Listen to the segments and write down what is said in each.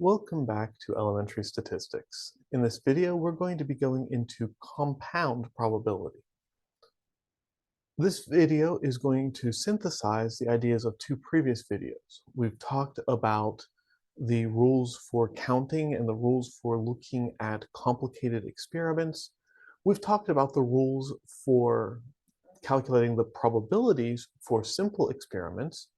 Welcome back to elementary statistics. In this video, we're going to be going into compound probability. This video is going to synthesize the ideas of two previous videos. We've talked about the rules for counting and the rules for looking at complicated experiments. We've talked about the rules for calculating the probabilities for simple experiments.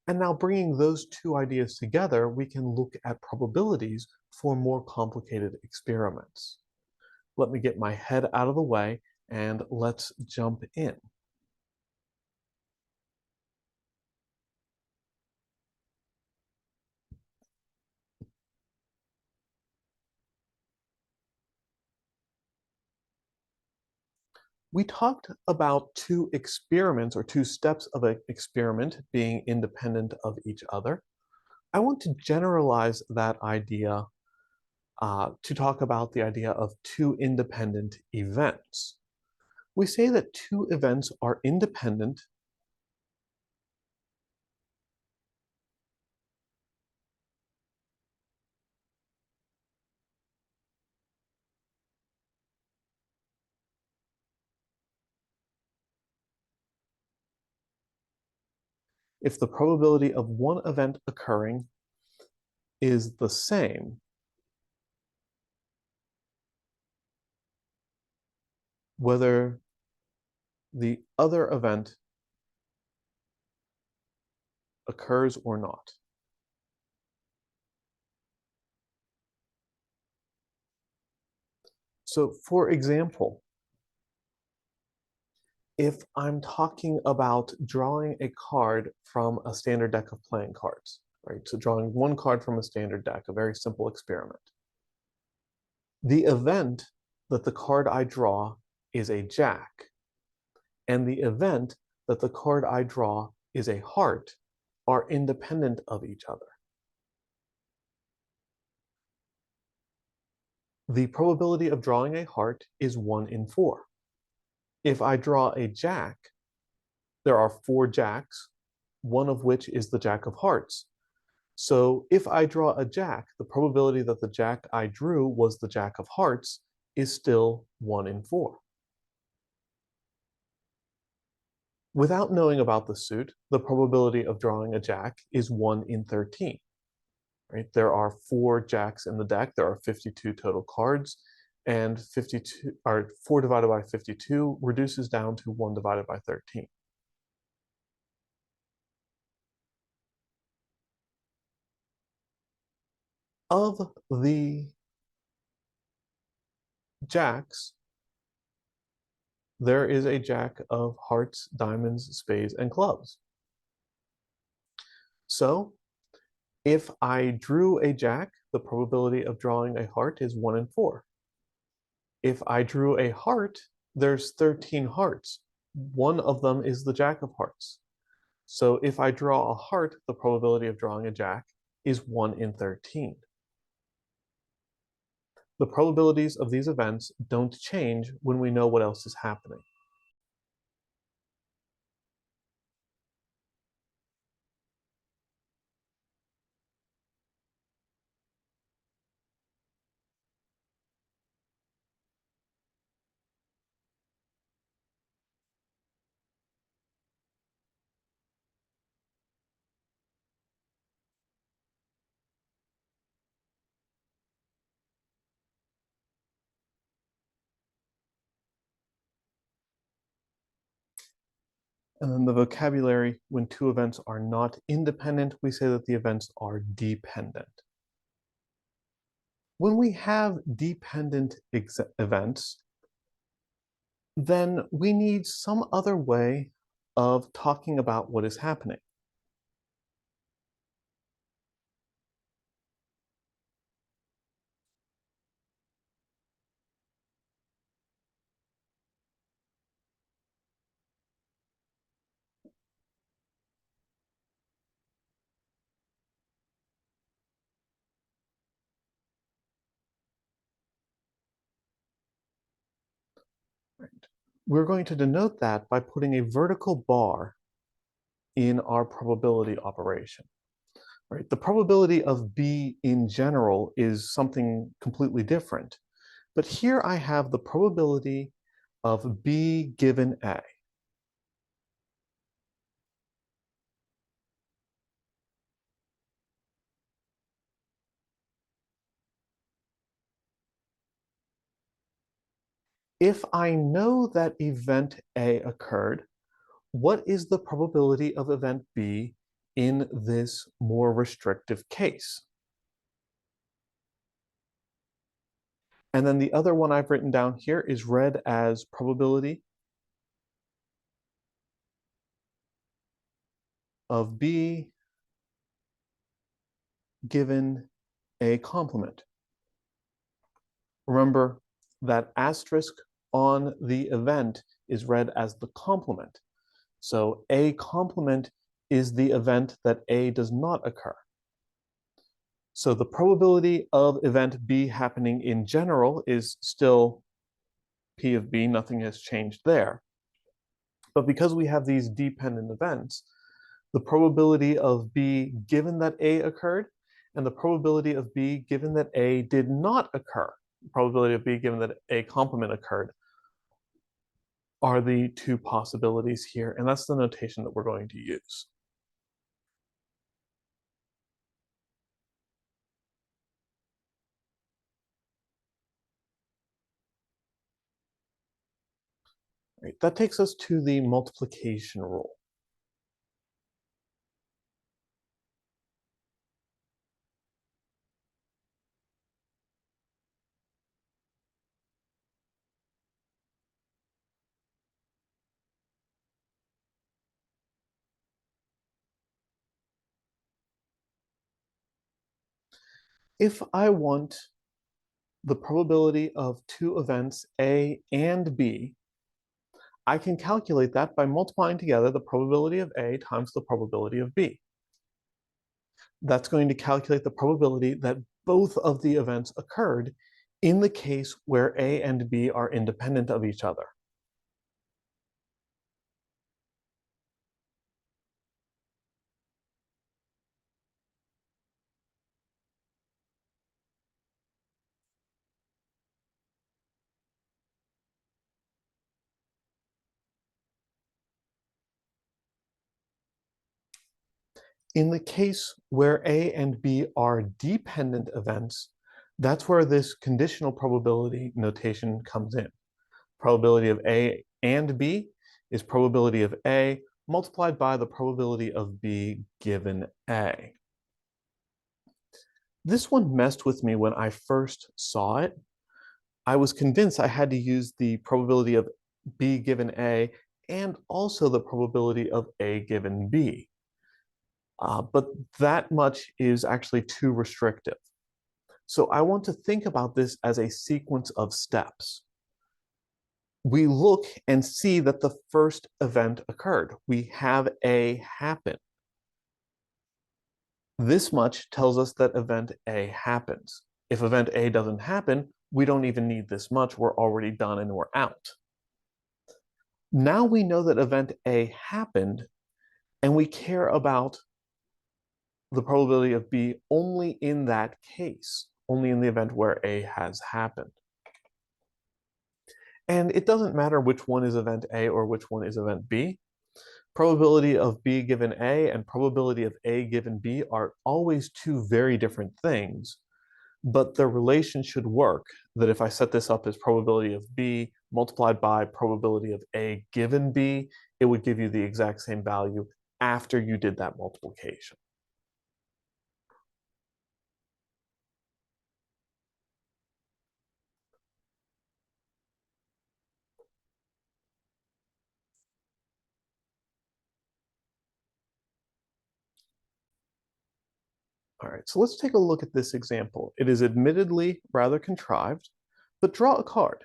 And now bringing those two ideas together, we can look at probabilities for more complicated experiments. Let me get my head out of the way and let's jump in. We talked about two experiments or two steps of an experiment being independent of each other. I want to generalize that idea to talk about the idea of two independent events. We say that two events are independent if the probability of one event occurring is the same whether the other event occurs or not. So, for example, if I'm talking about drawing a card from a standard deck of playing cards, right? So drawing one card from a standard deck, a very simple experiment. The event that the card I draw is a jack, and the event that the card I draw is a heart are independent of each other. The probability of drawing a heart is 1 in 4. If I draw a jack, there are 4 jacks, one of which is the jack of hearts. So if I draw a jack, the probability that the jack I drew was the jack of hearts is still 1 in 4. Without knowing about the suit, the probability of drawing a jack is 1 in 13. Right? There are 4 jacks in the deck. There are 52 total cards, and 4 divided by 52 reduces down to 1 divided by 13. Of the jacks, there is a jack of hearts, diamonds, spades, and clubs. So if I drew a jack, the probability of drawing a heart is 1 in 4. If I drew a heart, there's 13 hearts. One of them is the jack of hearts. So if I draw a heart, the probability of drawing a jack is 1 in 13. The probabilities of these events don't change when we know what else is happening. And then the vocabulary, when two events are not independent, we say that the events are dependent. When we have dependent events, then we need some other way of talking about what is happening. Right. We're going to denote that by putting a vertical bar in our probability operation. right? The probability of B in general is something completely different. But here I have the probability of B given A. If I know that event A occurred, what is the probability of event B in this more restrictive case? And then the other one I've written down here is read as probability of B given A complement. Remember that asterisk on the event is read as the complement. So A complement is the event that A does not occur. So the probability of event B happening in general is still P of B, nothing has changed there. But because we have these dependent events, the probability of B given that A occurred and the probability of B given that A did not occur, the probability of B given that A complement occurred, are the two possibilities here. And that's the notation that we're going to use. Right, that takes us to the multiplication rule. If I want the probability of two events A and B, I can calculate that by multiplying together the probability of A times the probability of B. That's going to calculate the probability that both of the events occurred in the case where A and B are independent of each other. In the case where A and B are dependent events, that's where this conditional probability notation comes in. Probability of A and B is probability of A multiplied by the probability of B given A. This one messed with me when I first saw it. I was convinced I had to use the probability of B given A and also the probability of A given B. But that much is actually too restrictive. So I want to think about this as a sequence of steps. We look and see that the first event occurred. We have A happen. This much tells us that event A happens. If event A doesn't happen, we don't even need this much. We're already done and we're out. Now we know that event A happened, and we care about the probability of B only in that case, only in the event where A has happened. And it doesn't matter which one is event A or which one is event B. Probability of B given A and probability of A given B are always two very different things, but the relation should work that if I set this up as probability of B multiplied by probability of A given B, it would give you the exact same value after you did that multiplication. All right, so let's take a look at this example. It is admittedly rather contrived, but draw a card.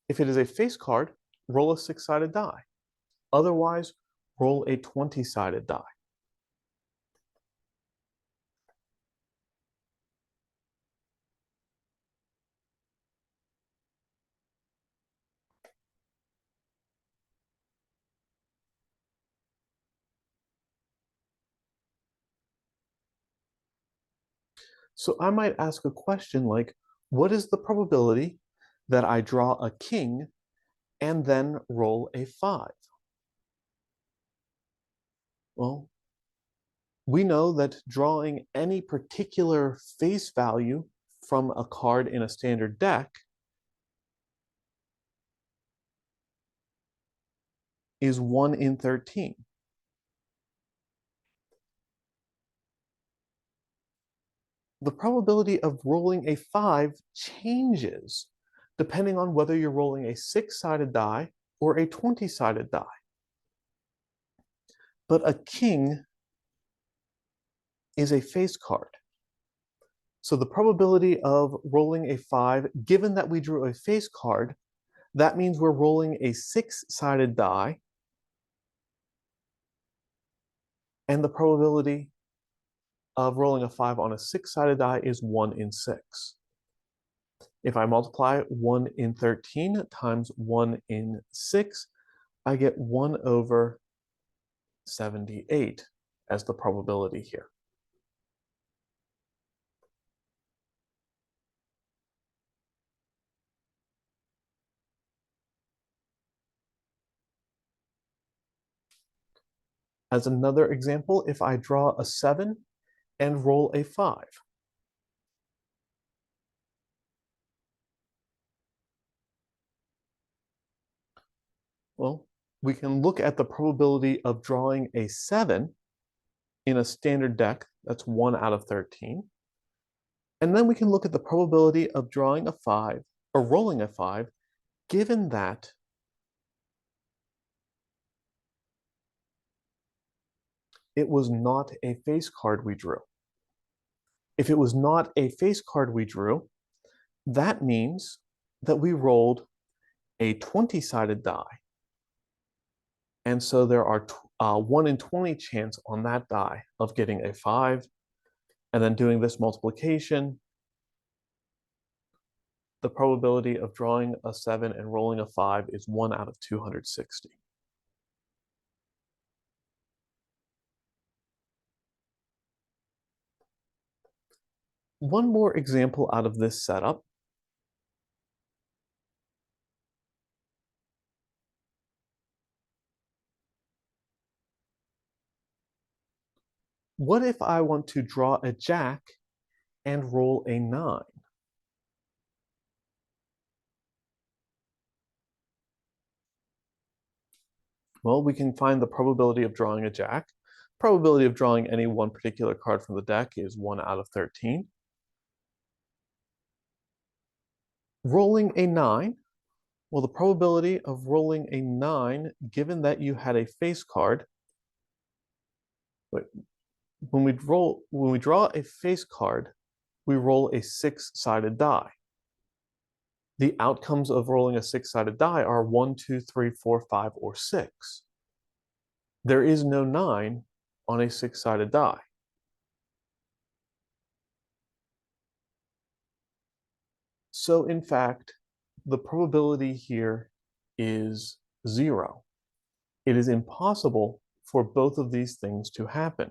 If it is a face card, roll a 6-sided die. Otherwise, roll a 20-sided die. So I might ask a question like, what is the probability that I draw a king and then roll a 5? Well, we know that drawing any particular face value from a card in a standard deck is 1 in 13. The probability of rolling a 5 changes depending on whether you're rolling a 6-sided die or a 20-sided die. But a king is a face card. So the probability of rolling a 5, given that we drew a face card, that means we're rolling a 6-sided die, and the probability of rolling a 5 on a 6-sided die is 1 in 6. If I multiply 1 in 13 times 1 in 6, I get 1 over 78 as the probability here. As another example, if I draw a 7 and roll a 5, well, we can look at the probability of drawing a 7 in a standard deck, that's 1 out of 13. And then we can look at the probability of drawing a 5 or rolling a 5, given that it was not a face card we drew. If it was not a face card we drew, that means that we rolled a 20-sided die. And so there are 1 in 20 chance on that die of getting a 5. And then doing this multiplication, the probability of drawing a 7 and rolling a 5 is 1 out of 260. One more example out of this setup. What if I want to draw a jack and roll a 9? Well, we can find the probability of drawing a jack. Probability of drawing any one particular card from the deck is 1 out of 13. Rolling a 9, well, the probability of rolling a 9, given that you had a face card, when we draw a face card, we roll a 6-sided die. The outcomes of rolling a 6-sided die are 1, 2, 3, 4, 5, or 6. There is no 9 on a 6-sided die. So in fact, the probability here is 0. It is impossible for both of these things to happen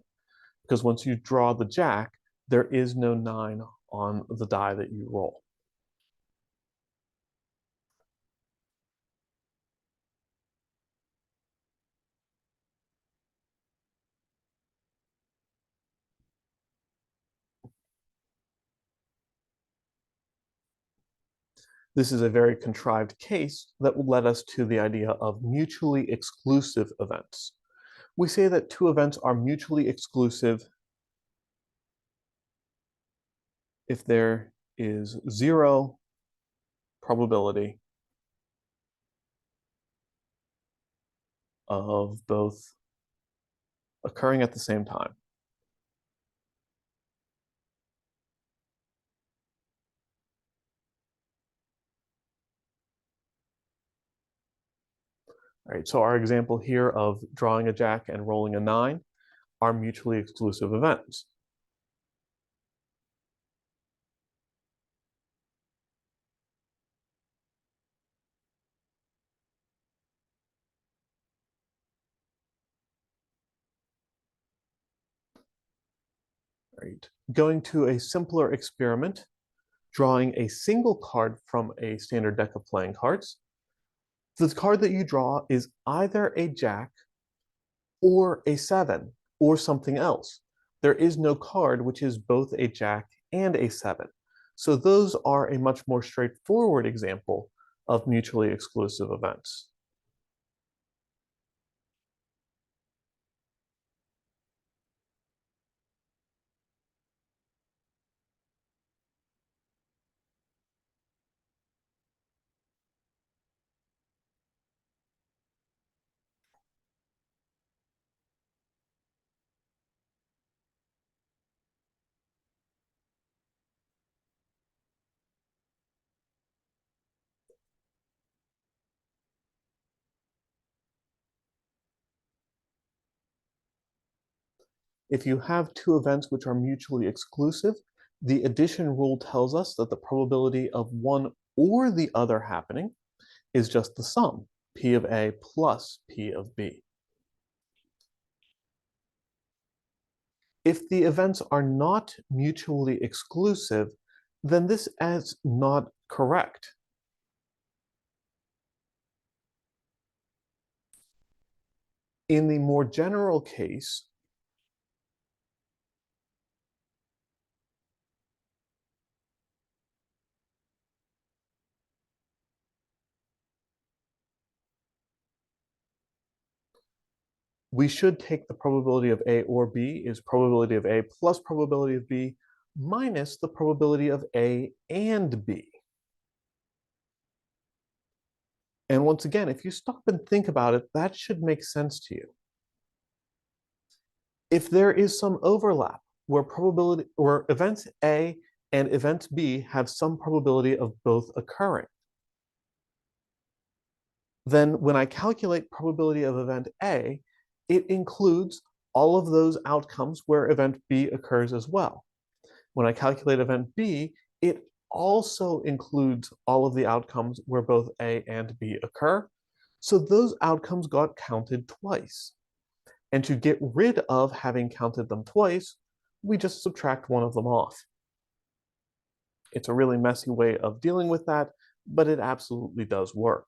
because once you draw the jack, there is no 9 on the die that you roll. This is a very contrived case that led us to the idea of mutually exclusive events. We say that two events are mutually exclusive if there is 0 probability of both occurring at the same time. All right, so our example here of drawing a jack and rolling a 9 are mutually exclusive events. Right. Going to a simpler experiment, drawing a single card from a standard deck of playing cards. The card that you draw is either a jack or a 7 or something else. There is no card which is both a jack and a 7. So those are a much more straightforward example of mutually exclusive events. If you have two events which are mutually exclusive, the addition rule tells us that the probability of one or the other happening is just the sum, P of A plus P of B. If the events are not mutually exclusive, then this is not correct. In the more general case, we should take the probability of A or B is probability of A plus probability of B minus the probability of A and B. And once again, if you stop and think about it, that should make sense to you. If there is some overlap where probability or events A and events B have some probability of both occurring, then when I calculate probability of event A, it includes all of those outcomes where event B occurs as well. When I calculate event B, it also includes all of the outcomes where both A and B occur. So those outcomes got counted twice. And to get rid of having counted them twice, we just subtract one of them off. It's a really messy way of dealing with that, but it absolutely does work.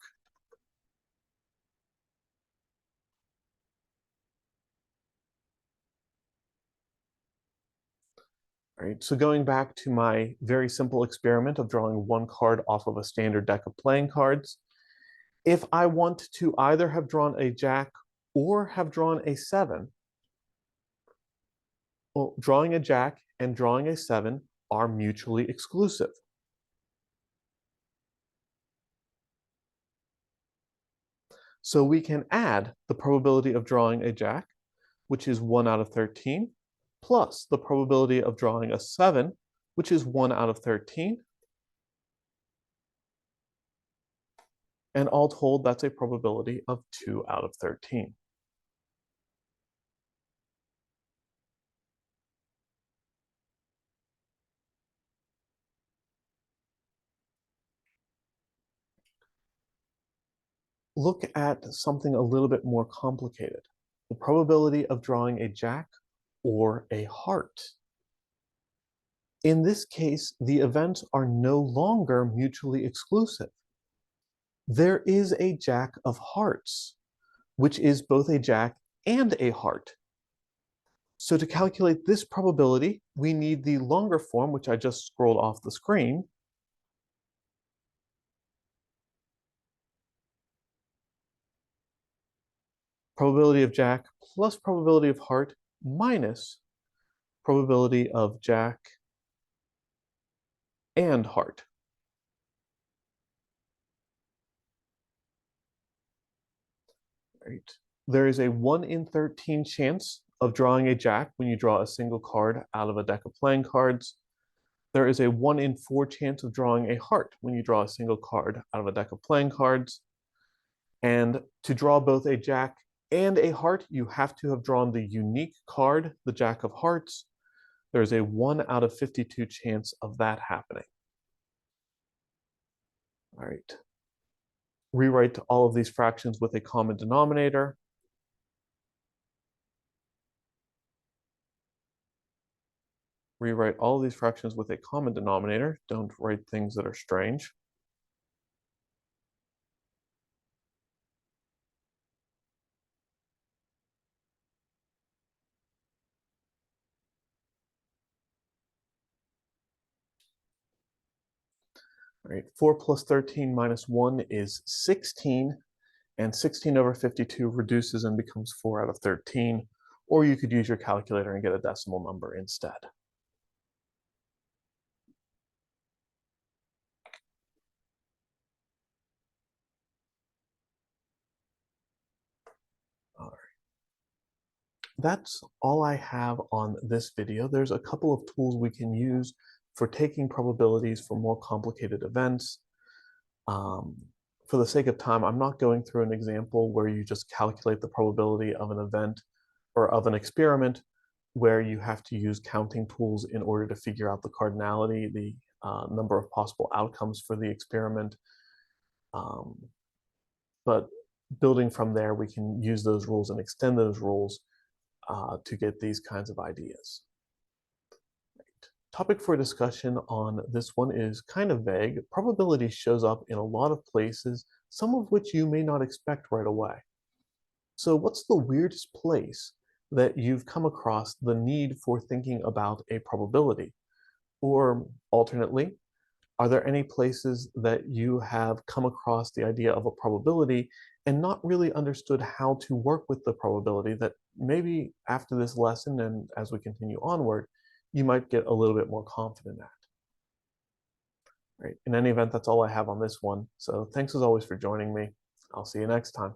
All right, so going back to my very simple experiment of drawing one card off of a standard deck of playing cards, if I want to either have drawn a jack or have drawn a 7, well, drawing a jack and drawing a 7 are mutually exclusive. So we can add the probability of drawing a jack, which is 1 out of 13, plus the probability of drawing a 7, which is 1 out of 13. And all told, that's a probability of 2 out of 13. Look at something a little bit more complicated. The probability of drawing a jack or a heart. In this case, the events are no longer mutually exclusive. There is a jack of hearts, which is both a jack and a heart. So to calculate this probability, we need the longer form, which I just scrolled off the screen. Probability of jack plus probability of heart minus probability of jack and heart. Right. There is a 1 in 13 chance of drawing a jack when you draw a single card out of a deck of playing cards. There is a 1 in 4 chance of drawing a heart when you draw a single card out of a deck of playing cards. And to draw both a jack and a heart, you have to have drawn the unique card, the jack of hearts. There's a 1 out of 52 chance of that happening. All right. Rewrite all of these fractions with a common denominator. Rewrite all of these fractions with a common denominator. Don't write things that are strange. All right, 4 plus 13 minus 1 is 16, and 16 over 52 reduces and becomes 4 out of 13, or you could use your calculator and get a decimal number instead. All right. That's all I have on this video. There's a couple of tools we can use for taking probabilities for more complicated events. Um, for the sake of time, I'm not going through an example where you just calculate the probability of an event or of an experiment where you have to use counting tools in order to figure out the cardinality, the number of possible outcomes for the experiment. Um, but building from there, we can use those rules and extend those rules to get these kinds of ideas. Topic for discussion on this one is kind of vague. Probability shows up in a lot of places, some of which you may not expect right away. So what's the weirdest place that you've come across the need for thinking about a probability? Or alternately, are there any places that you have come across the idea of a probability and not really understood how to work with the probability that maybe after this lesson and as we continue onward, you might get a little bit more confident at? Right. In any event, that's all I have on this one. So thanks as always for joining me. I'll see you next time.